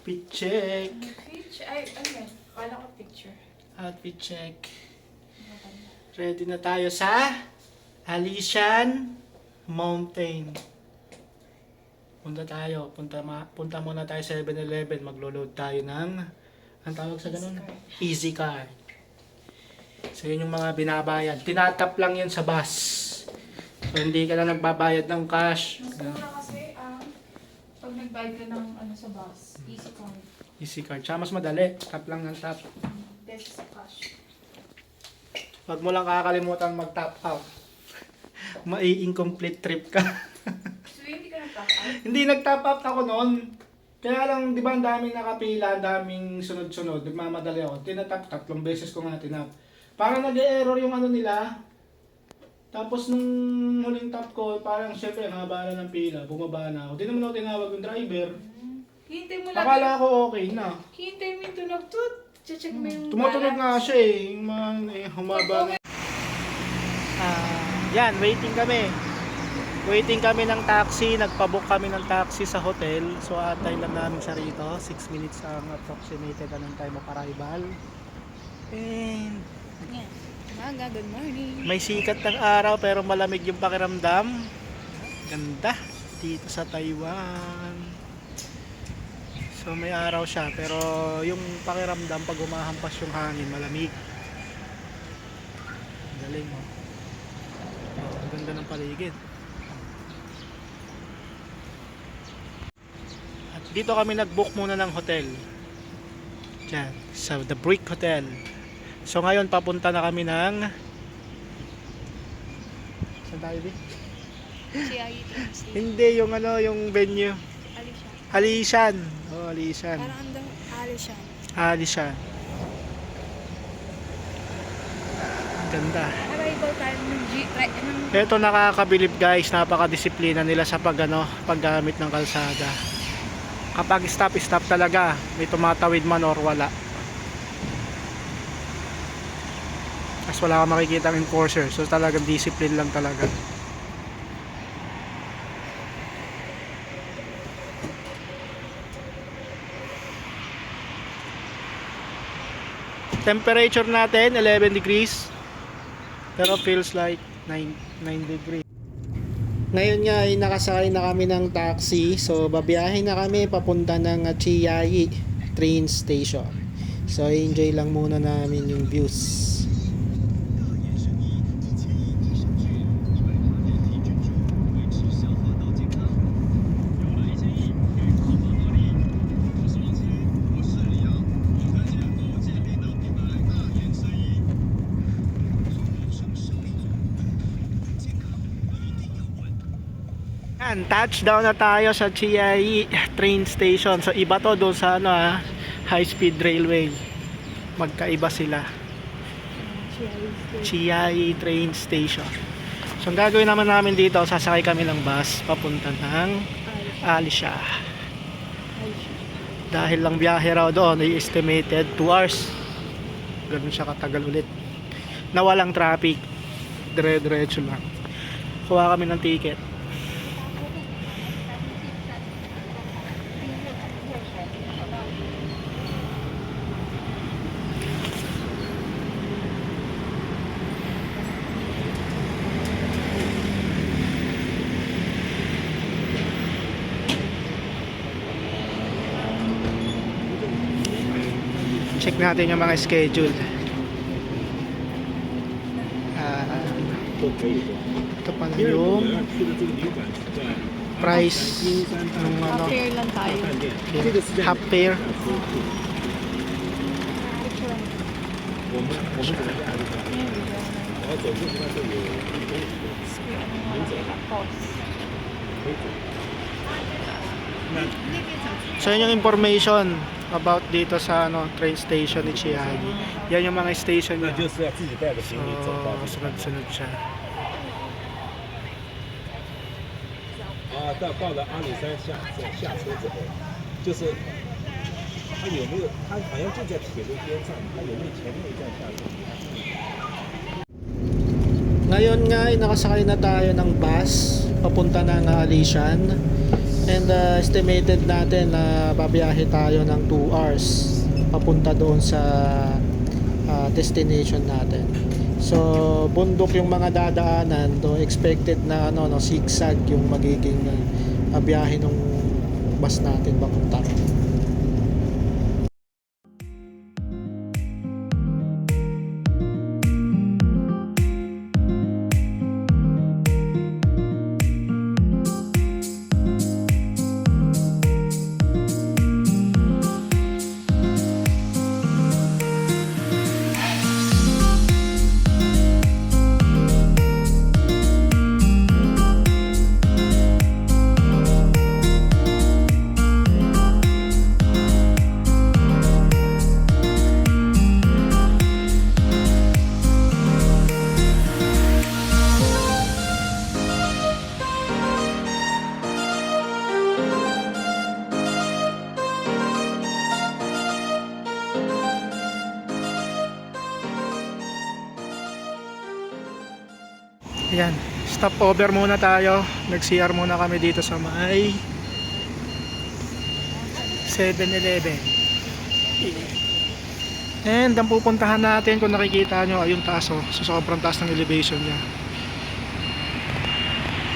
Outfit check. Ay, ano yan? Kala ko picture. Outfit check. Ready na tayo sa Alishan Mountain. Punta muna tayo sa 7-Eleven. Maglo-load tayo ng, ang tawag sa ganun? Easy Card. So yun yung mga binabayad. Tinatap lang yun sa bus. So hindi ka na nagbabayad ng cash. Mas mura kasi pag nagbayad ka ng sa bus, easy card. Easy Card. Tsaka mas madali. Tap lang ng tap. Best sa cash. Huwag mo lang kakalimutan mag-top out. Mai-incomplete trip ka. So hindi ka nag-top out? Hindi nag-top out ako noon. Kaya lang, di ba, ang daming nakapila, ang daming sunod-sunod. Nagmamadali ako. Tinatap, 3 beses ko nga tinap. Parang nag-error yung ano nila. Tapos nung huling tap ko, parang syempre, haba na ng pila. Bumaba na ako. Di naman ako tinawag yung driver. Hintay mo lang. Akala ko okay na. Hintay mo yung tunog. Check mo yung Tumutunog nga siya eh. Yung mga humaba na. Yan, waiting kami. Waiting kami ng taxi. Nagpabook kami ng taxi sa hotel. So, atay lang namin siya rito. 6 minutes ang approximated anong time of arrival. And Maga, good morning. may sikat ng araw pero malamig yung pakiramdam. Ganda dito sa Taiwan. So may araw siya pero yung pakiramdam pag humahampas yung hangin malamig. Galing oh. Ang ganda ng paligid. At dito kami nag-book muna ng hotel. Diyan, sa The Brick Hotel. So ngayon papunta na kami ng saan tayo din? Hindi, yung ano, yung venue. Alishan. Oh, Alishan. Parang andang Alishan. Alishan. Ganda. Arrival time ng Ito nakakabilib guys, napakadisiplina nila sa paggamit ng kalsada. Kapag stop talaga, may tumatawid man or wala. As wala kang makikita ang enforcer, so talagang discipline lang talaga. Temperature natin 11 degrees pero feels like 9 degrees. Ngayon nga ay nakasakay na kami ng taxi, so babiyahin na kami papunta ng Chiayi train station. So enjoy lang muna namin yung views. Touchdown na tayo sa Chiayi train station. So iba to doon sa high speed railway. Magkaiba sila. Chiayi train station. So ang gagawin naman namin dito, sasakay kami ng bus papunta ng Alisha. Dahil lang biyahe raw doon ay estimated 2 hours. Ganun siya katagal ulit. Na walang traffic. Dire-diretso lang. Kuha kami ng ticket. Check natin yung mga schedule. Ito pa na yung price ng Half fare lang tayo. half fare. So yun yung information about dito sa train station ni Chiayi. Yan yung mga station niya. So sunod-sunod siya. 到了阿里山下车之后，就是它有没有，它好像就在铁路边上，它有没有前面一站下车？ Ngayon nga ay nakasakay na tayo ng bus papunta ng Alishan. And estimated natin na babiyahe tayo ng 2 hours papunta doon sa destination natin. So bundok yung mga dadaanan, do expected na no zigzag yung magiging biyahe ng bus natin papunta ron. Ayan, stop over muna tayo. Nag-CR muna kami dito sa may 7-Eleven. And ang pupuntahan natin, kung nakikita nyo, ayun taas oh. So sobrang taas ng elevation niya.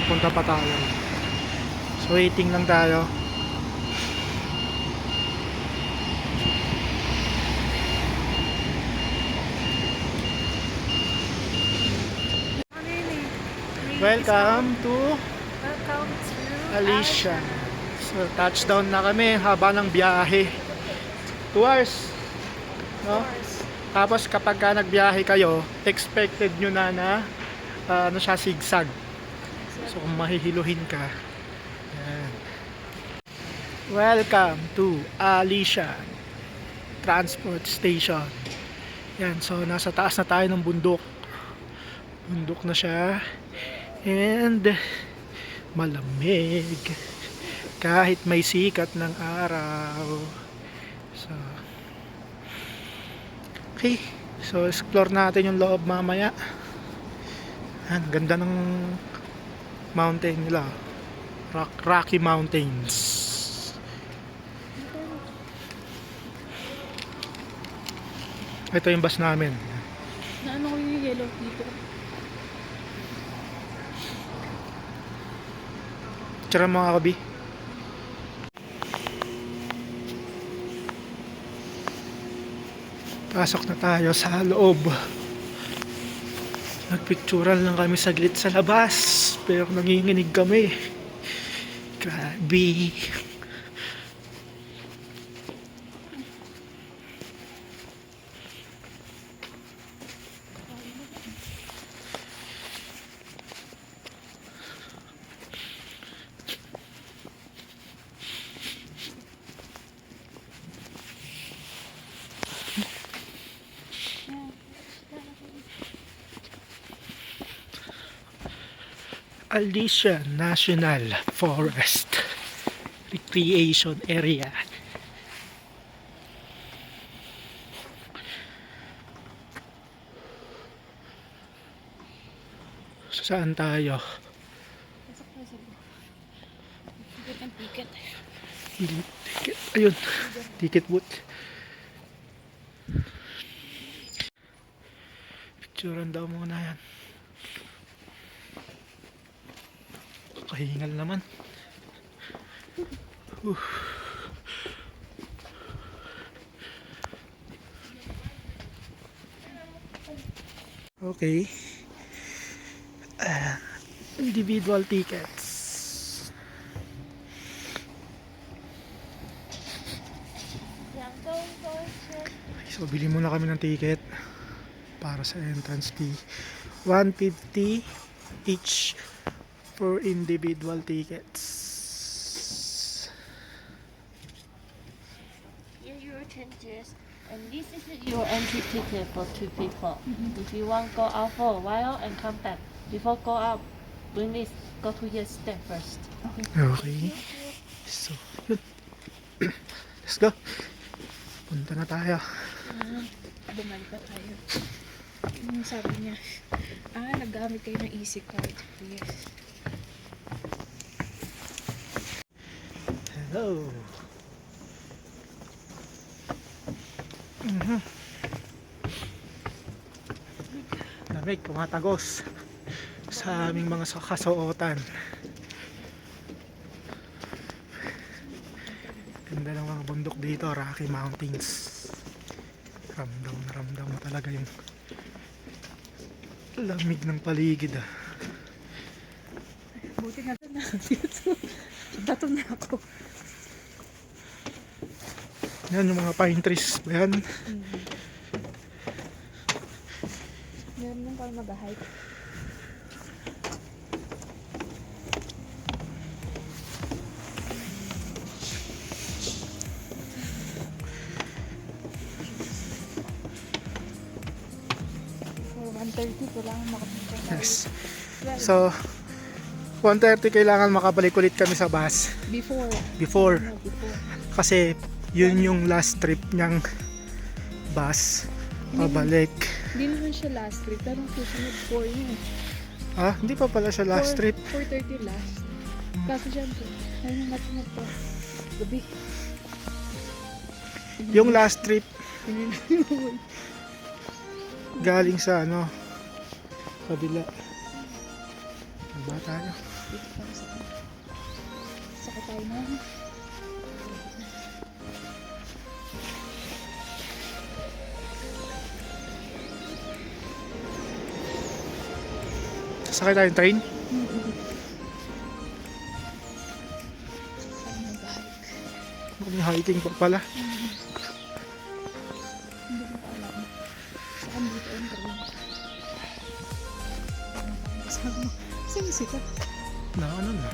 Punta pa tayo. So waiting lang tayo. Welcome to Alicia. So touchdown na kami haba ng biyahe. 2 hours. No? Tapos kapag ka nagbiyahe kayo, expected nyo na ano siya, zigzag. So kung mahihiluhin ka. Yan. Welcome to Alicia Transport Station. Yan, so nasa taas na tayo ng bundok. Bundok na siya. And malamig kahit may sikat ng araw. So okay, so explore natin yung loob mamaya. Ang ganda ng mountain nila, Rocky Mountains. Ito yung bus namin. Na ano yung yellow dito? Tara mga kabi. Pasok na tayo sa loob. Nagpictural lang kami saglit sa labas, pero nanginginig kami. Grabe. Alicia National Forest Recreation Area. So, saan tayo? Ticket. Ticket. Ayun, ticket booth. Picturean daw muna yan. Kahingal naman. Okay. Individual tickets. So bili muna kami ng ticket para sa entrance fee. 150 each for individual tickets. Here your changes, and this is your entry ticket for 2 people. If you want go out for a while and come back, before go out, bring this, go to your step first. Okay. So, yun. Let's go. Punta na tayo. Bumalik pa tayo. Yung sabi niya, naggamit kayo ng easy card. Yes. Hello. Mhm. Lamig, tumatagos sa aming mga kasuotan. Ganda ng mga bundok dito, Rocky Mountains. Ramdam na ramdam mo talaga yung lamig ng paligid ah. Buti nga na dito. Bato na ako. Yan yung mga pine trees ba yan? Meron lang parang mag-hike. So, 1:30 kailangan makapunta tayo. Yes. So 1:30 kailangan makabalik ulit kami sa bus before kasi yun yung last trip niyang bus pabalik. Hindi naman siya last trip, pero susunod 4 yun. Ah, hindi pa pala siya last trip. 4:30 last. Kaso syempre, ayun yung natin to. Gabi. Yung last trip galing sa ano kabila. Ba tayo? Sakit tayo na. Sasakay tayong train? May hiking pa pala. Hindi ko pa alam. Saka dito ang train. Sabi mo, saan sikat? Na ano na?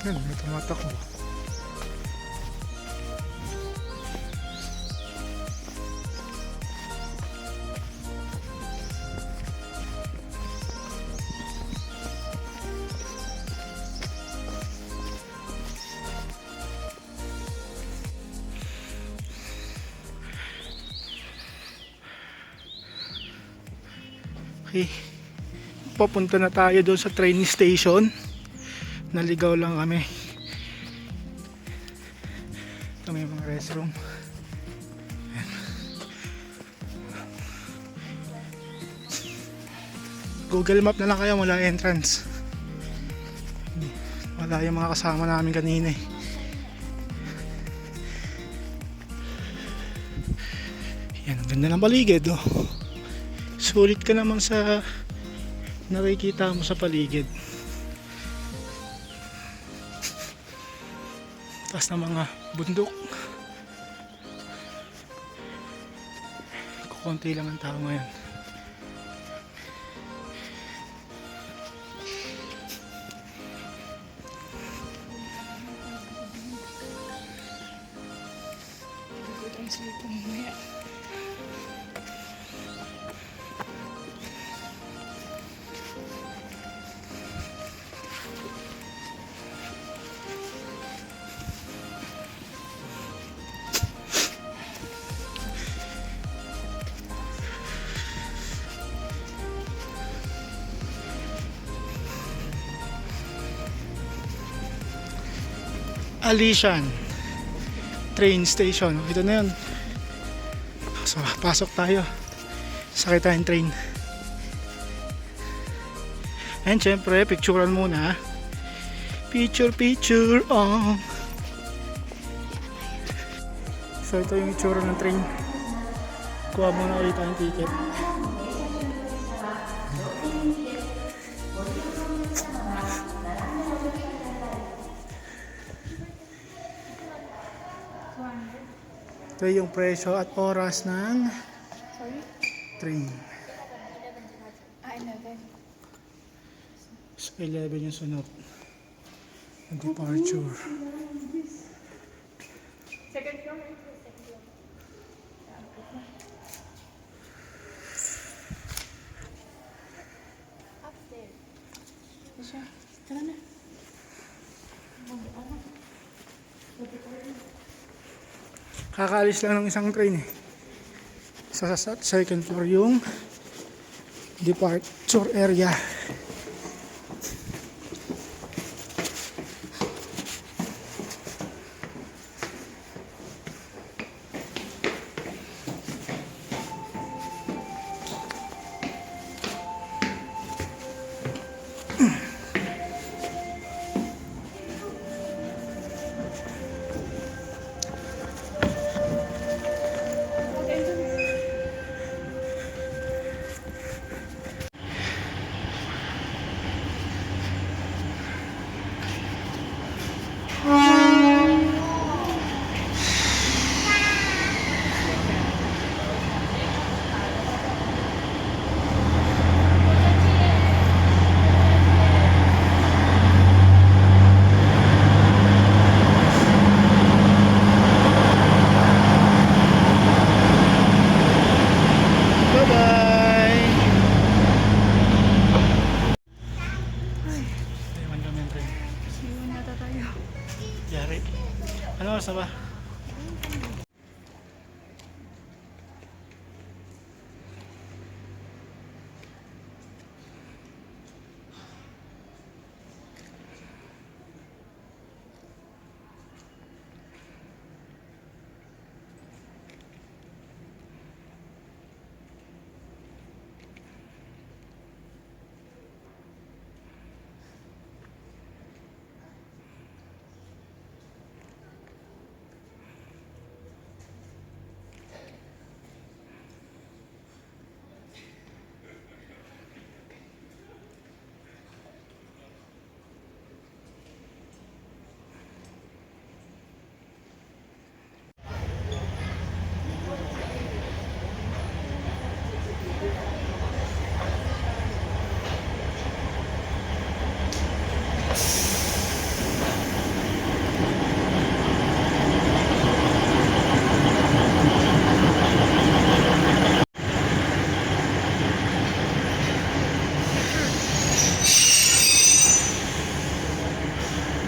Yan, may tumatakbo. Okay. Papunta na tayo doon sa train station. Naligaw lang kami. Ito may mga restroom. Ayan. Google Map na lang kayo mula entrance. Wala yung mga kasama namin kanina eh. Yan, ang ganda ng paligid oh. Sulit ka naman sa nakikita mo sa paligid. Taas ng mga bundok. Kukunti lang ang tao ngayon. Dito tayo sa ito mamaya. Alishan train station. Ito na yun. So, pasok tayo. Sakay tayong train. And syempre, picturean muna. Picture. Oh. So, ito yung itsura ng train. Kuha muna ulit tayong ticket. Ito yung presyo at oras ng Sorry? train. 11. So 11 yung sunod. Ang departure. Second floor? Upstairs. Tara na. Kakaalis lang ng isang train eh. Sa second floor yung departure area. Bye-bye! Ay, man kami ang train. Siwan yata tayo. Yari. Ano oras na ba?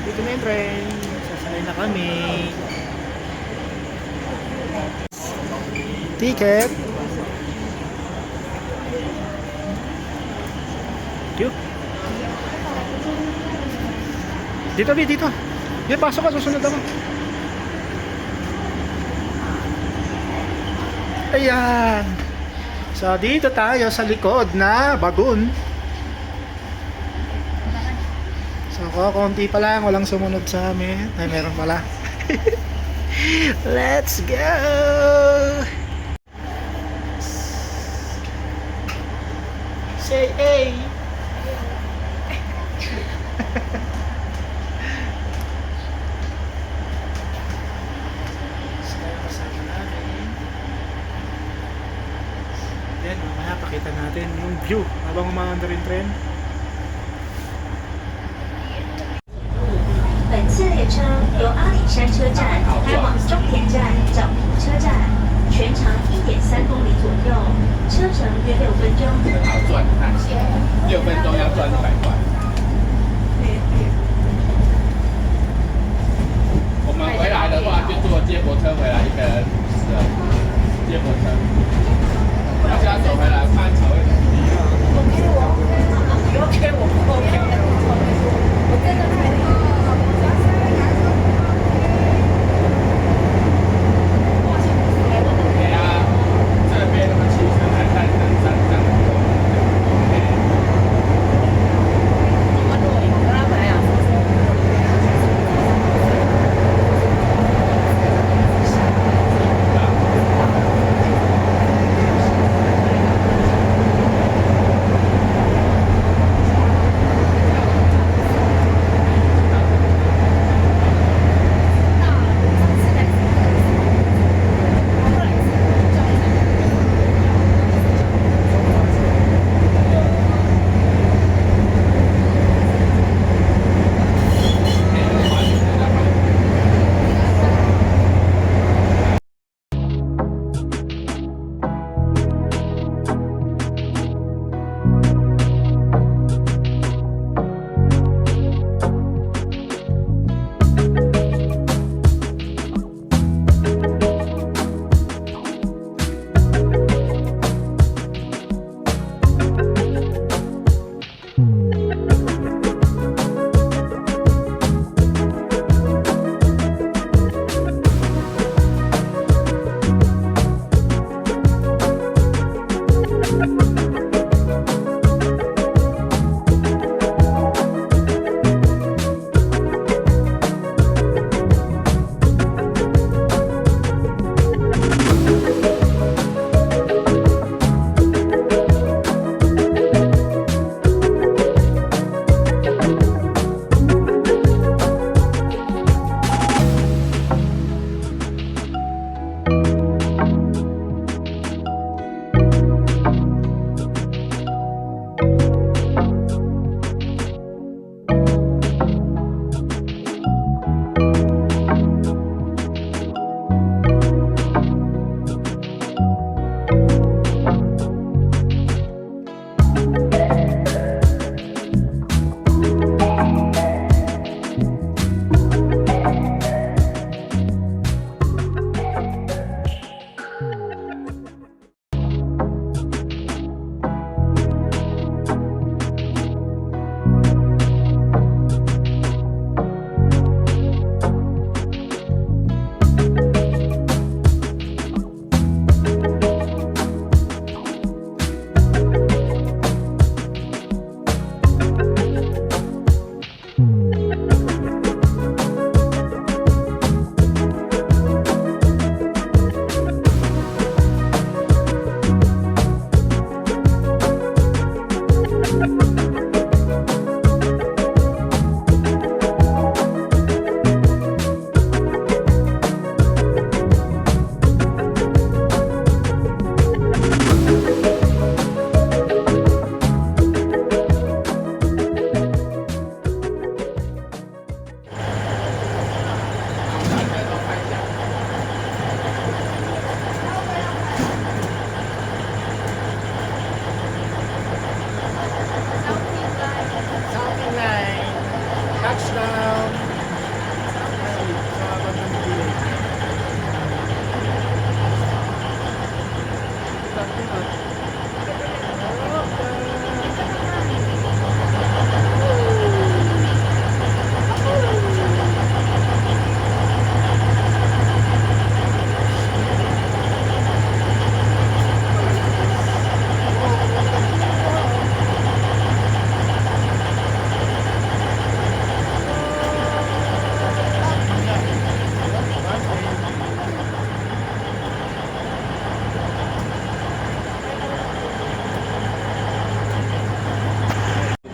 Dito na yung train. Sasakay na kami. Ticket. Thank you. Dito, Bi, dito. Di, pasok ka, susunod ako. Ayan. So, dito tayo sa likod na bagun. So, konti pa lang, walang sumunod sa amin. Ay, meron pala. Let's go! Say hey! Then, mamaya pakita natin yung view habang umaandar yung train. 本次列车由阿里山车站开往终点站沼湖车站，全长1.3公里左右，车程约6分钟。好赚，看6分钟要赚100块。我们回来的话就坐接驳车回来，一个人10接驳车。要是要走回来，看才会很低。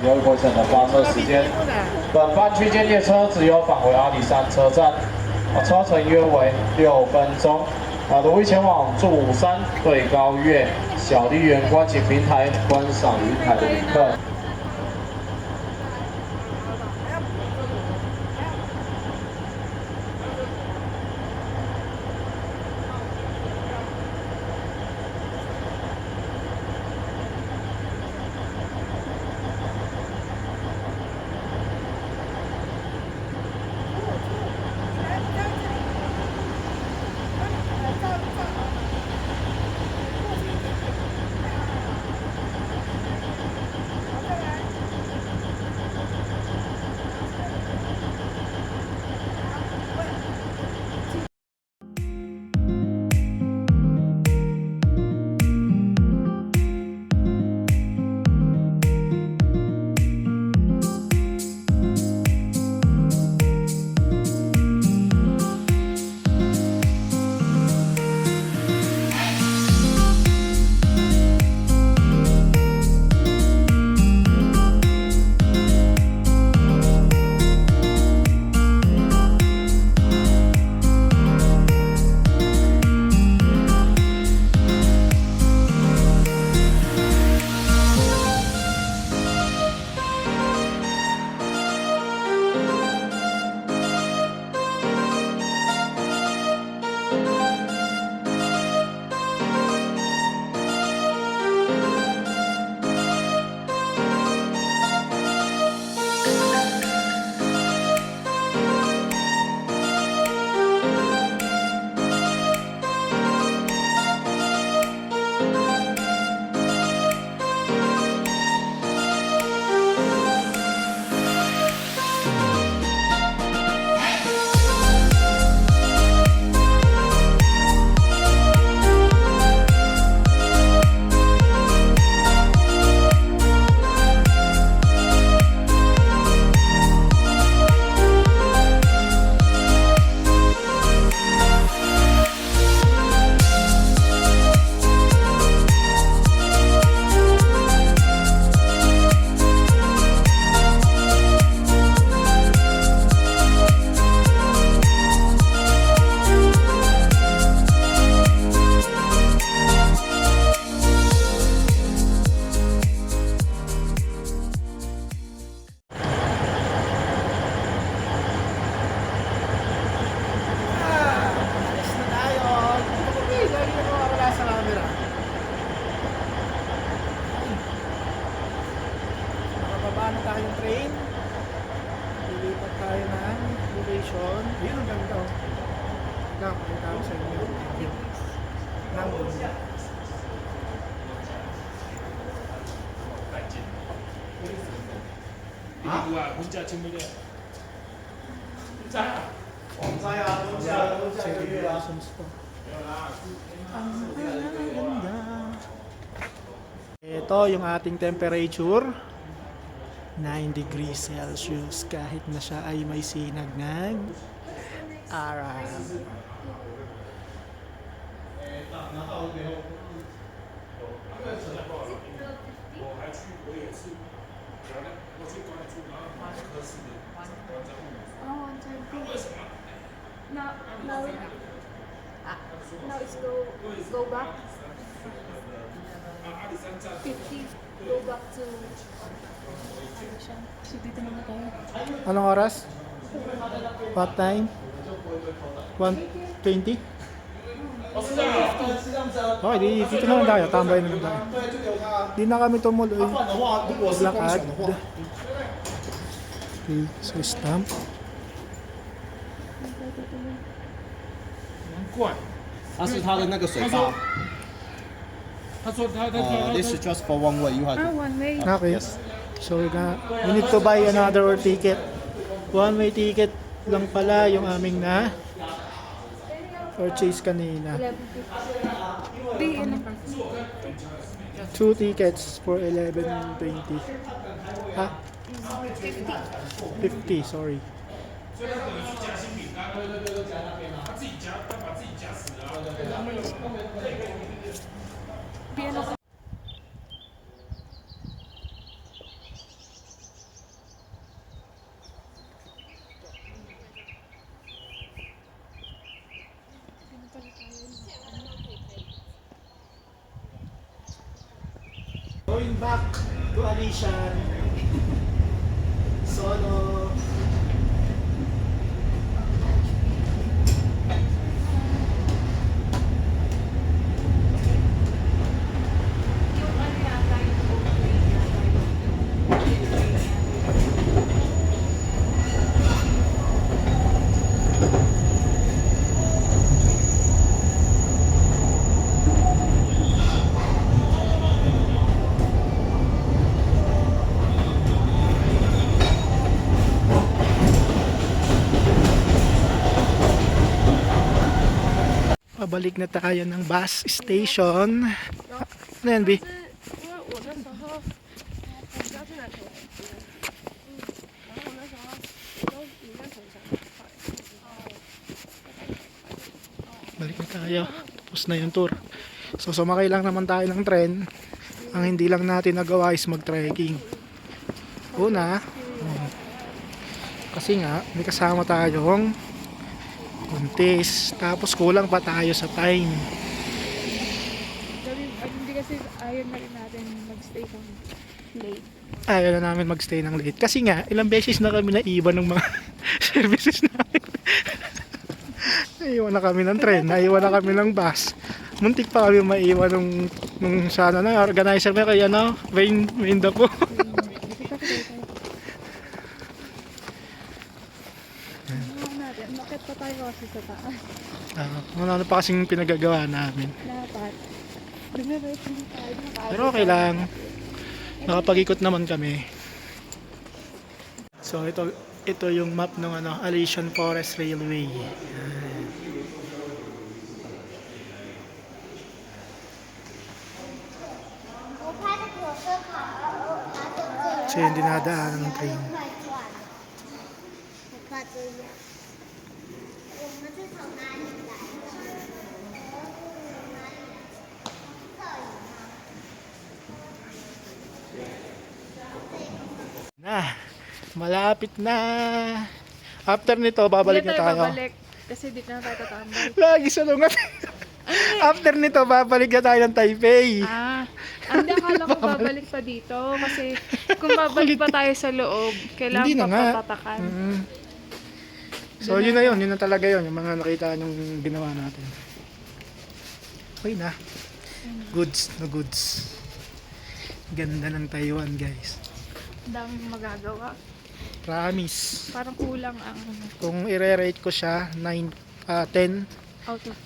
优惠回程的发车时间。本班区间列车只有返回阿里山车站，车程约为6分钟。如意前往祝山对高岳、小笠原观景平台观赏云海的旅客。Nakababa na tayong train. Lilipat tayo ng location. Yun ang ganda. Nakapakita ko sa inyo. Nang celebrations to. Ito yung ating temperature. 9 degrees Celsius kahit na siya ay may sinag ng araw. Now it's go back. 50. Go back to So dito naman tayo. Anong oras? What time? 1:20? Okay, dito naman tayo. Tambay naman tayo. Di na kami tumuloy. Lakad. Okay, so stamp. 它是它的那个水坝。他说他This is just for one way. You have to. One way. Okay. So we need to buy another ticket. One-way ticket lang pala yung aming na purchase kanina. 2 tickets for 11.20. Ha? 50, sorry. Going back to Alishan. Solo. Yung ano yata, yung opening yata, yung train yata. Pabalik na tayo ng bus station. Ano yan, B? Balik na tayo. Tapos na yung tour. So sumakay lang naman tayo ng tren. Ang hindi lang natin nagawa is mag-trekking. Una, kasi nga may kasama tayong buntis. Tapos kulang pa tayo sa time. Hindi kasi ayaw na rin natin mag-stay kung late. Ayaw na namin magstay ng late. Kasi nga, ilang beses na kami naiwan ng mga services namin. Naiwan na kami ng tren, naiwan na kami ng bus. Muntik pa kami maiwan nung sana na organizer pa kaya na Wayne Dapo. Bakit pa tayo kasi sa taas? Ano pa kasing pinagagawa namin. Dapat. Pero okay lang. Nakapag-ikot naman kami. So ito yung map ng Alishan Forest Railway. So yung dinadaanan ng train. Malapit na. After nito, babalik na tayo. Babalik. Kasi dito na tayo tatambay. Lagi salungat. After nito, babalik na tayo ng Taipei. Hindi, akala ko babalik pa dito. Kasi kung babalik pa tayo sa loob, kailangan Hindi na pa nga. patatakan. So yun na yun. Yun na talaga yun. Yung mga nakita yung ginawa natin. Okay na. Goods na goods. Ganda ng Taiwan, guys. Ang daming magagawa. Promise. Parang kulang ang Kung i-rate ko siya 10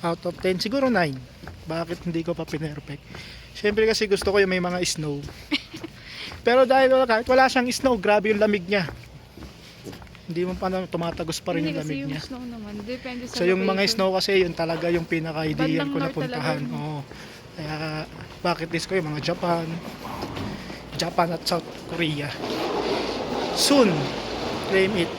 out of 10, siguro 9. Bakit hindi ko pa pinerfect? Siyempre kasi gusto ko yung may mga snow. Pero dahil kahit wala siyang snow, grabe yung lamig niya. Hindi mo pa tumatagos pa rin hindi yung kasi lamig yung niya. snow naman. Depende sa So yung mga location. snow kasi yun talaga yung pinaka-ideal Bandang ko na north puntahan. talaga yun. Oo. Kaya bucket list ko yung mga Japan at South Korea. Soon, claim it.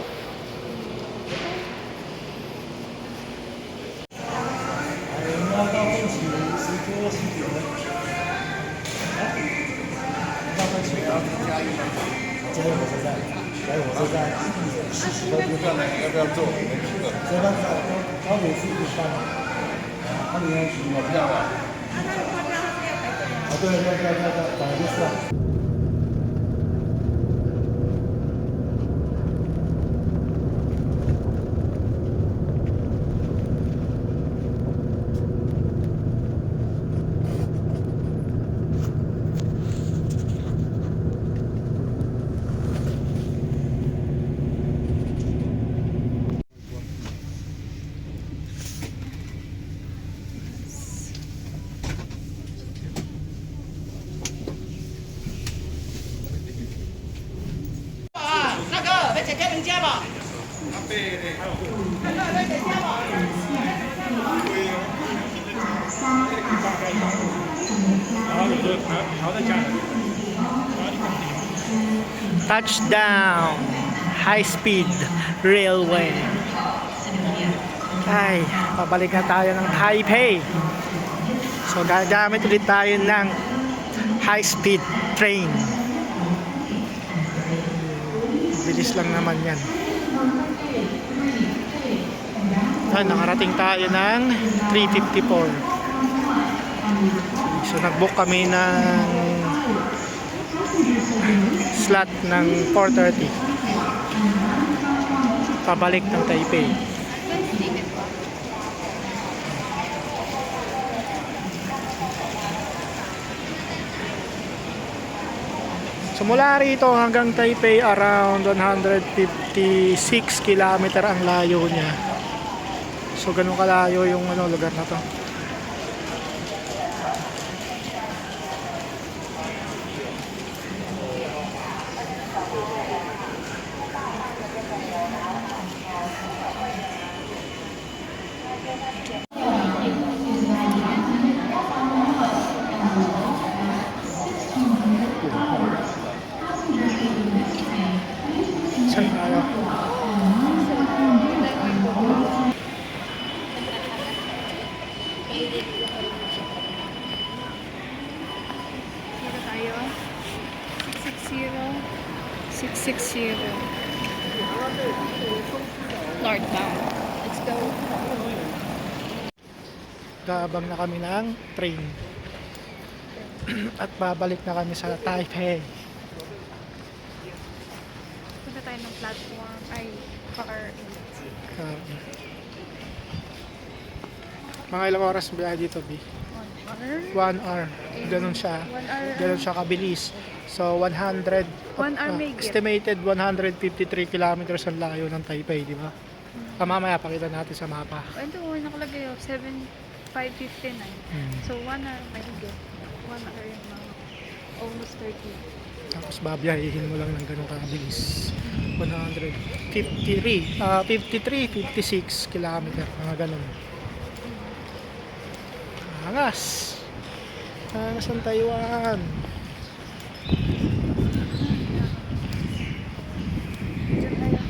Touchdown! High-speed railway. Ay, pabalik na tayo ng Taipei. So gagamit ulit tayo ng high-speed train. Bilis lang naman yan. Nakarating tayo ng 3:54. So nag-book kami ng slot ng 4:30. Pabalik ng Taipei. So mula rito hanggang Taipei around 156 kilometer ang layo niya. So ganun kalayo yung lugar na to. Saan tayo? Dito tayo. 660. Northbound. Let's go. Gaabang na kami ng train. At babalik na kami sa Taipei. Punta tayo ng platform. Ay, car 8. Mga ilang oras biyahe dito, B? 1 hour. 1 hour. Ganun siya. 1 hour. Ganun siya kabilis. So 100 1 hour may get. estimated 153 kilometers ang layo ng Taipei, di ba? Mamaya pakita natin sa mapa. Ito, nakalagay 7:5:59. So 1 hour may get. 1 hour yung mga almost 30. Tapos babiyahihin mo lang ng ganun kabilis. 53, 56 kilometer. Mga ganun. Angas. Angas ang Taiwan. Diyan tayo.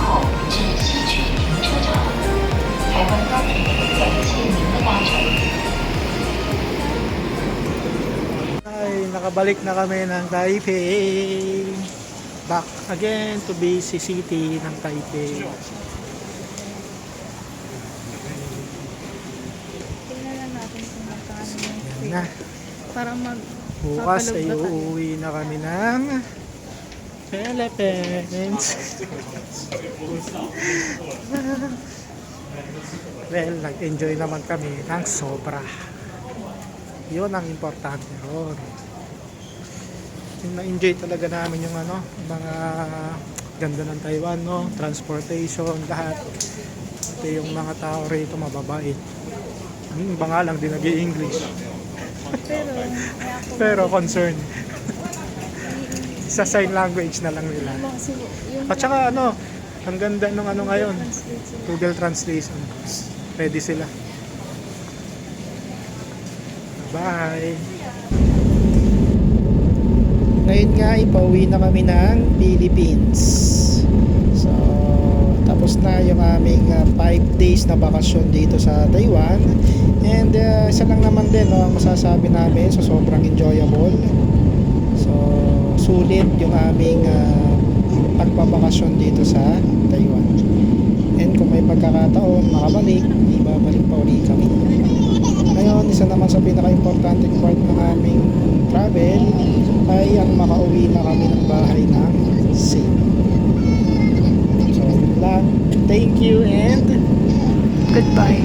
口至西区停车场。台湾高铁感谢您的搭乘。 Ay, nakabalik na kami ng Taipei. Back again to busy city ng Taipei. Tingnan lang natin kung magkano yung Yan fare. na. Para Bukas ay papalog na tayo. uuwi na kami ng Philippines. Well, nag-enjoy naman kami ng sobra. Yun ang importante ron. Yung na-enjoy talaga namin yung mga ganda ng Taiwan, no? Transportation, lahat. Pati yung mga tao rito mababait. Ang iba nga lang din nag-i-English. Pero concern. Sa sign language na lang nila. At saka ang ganda ng ngayon. Google Translation. Ready sila. Bye! Ngayon nga, ipauwi na kami ng Philippines. So, tapos na yung aming 5 days na bakasyon dito sa Taiwan. And isa lang naman din ang masasabi namin, so sobrang enjoyable. So, sulit yung aming pagbabakasyon dito sa Taiwan. And kung may pagkakataon makabalik, ibabalik pa ulit kami. Ngayon, isa naman sa pinaka-importanting part ng aming travel ay ang makauwi na kami ng bahay ng safe. So, yun lang. Thank you and Goodbye.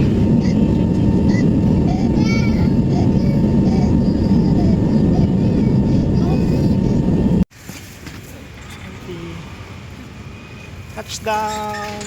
touchdown!